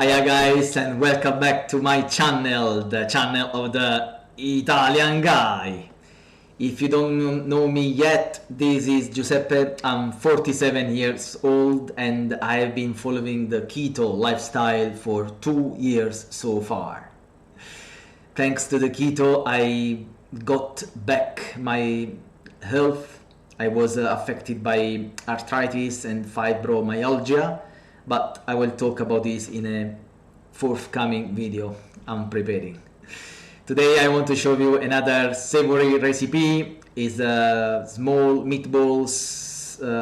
Hiya guys, and welcome back to my channel, the channel of the Italian guy. If you don't know me yet, this is Giuseppe. I'm 47 years old and I have been following the keto lifestyle for 2 years so far. Thanks to the keto, I got back my health. I was affected by arthritis and fibromyalgia, but I will talk about this in a forthcoming video I'm preparing. Today I want to show you another savory recipe. Is small meatballs,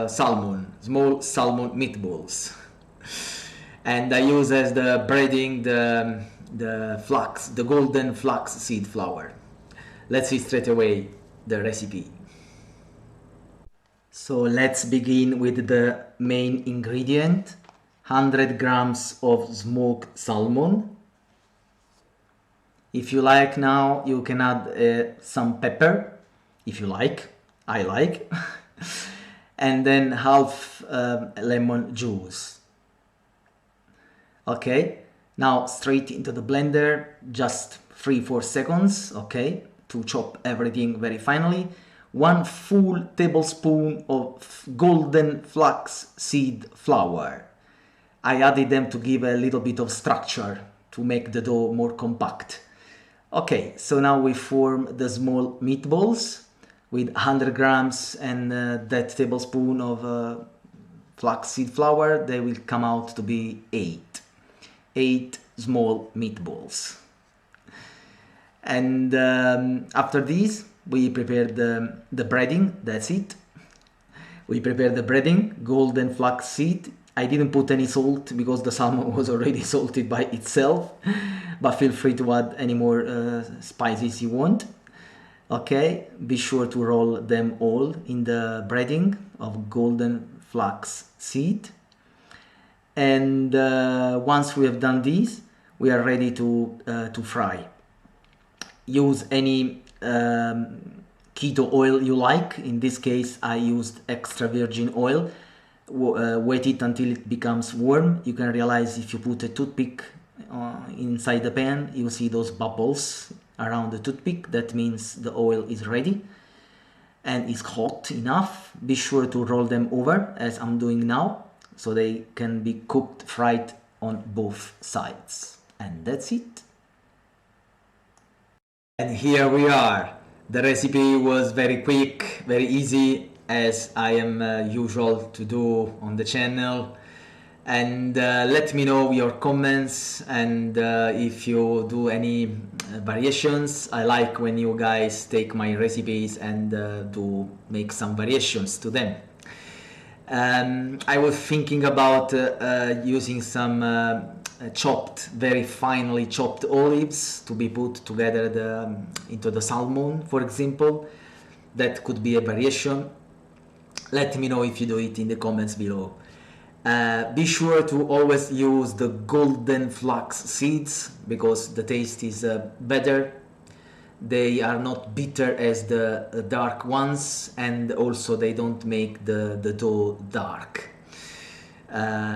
small salmon meatballs, and I use as the breading the golden flaxseed flour. Let's see straight away the recipe. So let's begin with the main ingredient: 100 grams of smoked salmon. If you like, now you can add some pepper, if you like. I like. And then half lemon juice. Okay, now straight into the blender, just 3-4 seconds, okay, to chop everything very finely. 1 full tablespoon of golden flaxseed flour. I added them to give a little bit of structure, to make the dough more compact. Okay, so now we form the small meatballs with 100 grams and that tablespoon of flaxseed flour. They will come out to be 8 small meatballs. And after this, we prepare the breading. That's it. We prepare the breading, golden flaxseed. I didn't put any salt because the salmon was already salted by itself, but feel free to add any more spices you want. Okay, be sure to roll them all in the breading of golden flaxseed. And once we have done this, we are ready to fry. Use any keto oil you like. In this case, I used extra virgin oil. Wet it until it becomes warm. You can realize if you put a toothpick inside the pan, you see those bubbles around the toothpick. That means the oil is ready and is hot enough. Be sure to roll them over as I'm doing now, so they can be cooked, fried on both sides. And that's it. And here we are. The recipe was very quick, very easy, as I am usual to do on the channel. And let me know your comments, and if you do any variations. I like when you guys take my recipes and do make some variations to them. I was thinking about using some very finely chopped olives to be put together into the salmon, for example. That could be a variation. Let me know if you do it in the comments below. Be sure to always use the golden flax seeds because the taste is better. They are not bitter as the dark ones, and also they don't make the dough dark.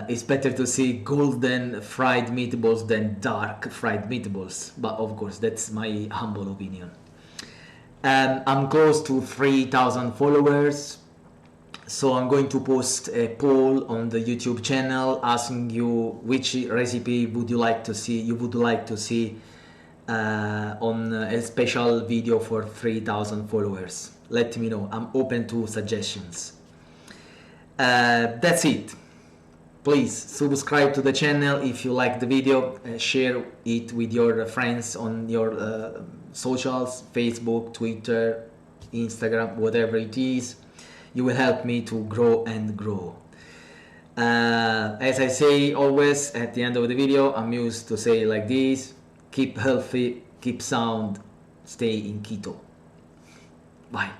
It's better to see golden fried meatballs than dark fried meatballs, but of course that's my humble opinion. I'm close to 3,000 followers, so I'm going to post a poll on the YouTube channel asking you which recipe would you like to see on a special video for 3,000 followers. Let me know. I'm open to suggestions. That's it. Please subscribe to the channel if you like the video. Share it with your friends on your socials, Facebook, Twitter, Instagram, whatever it is. You will help me to grow and grow. As I say always at the end of the video, I'm used to say like this: keep healthy, keep sound, stay in keto. Bye.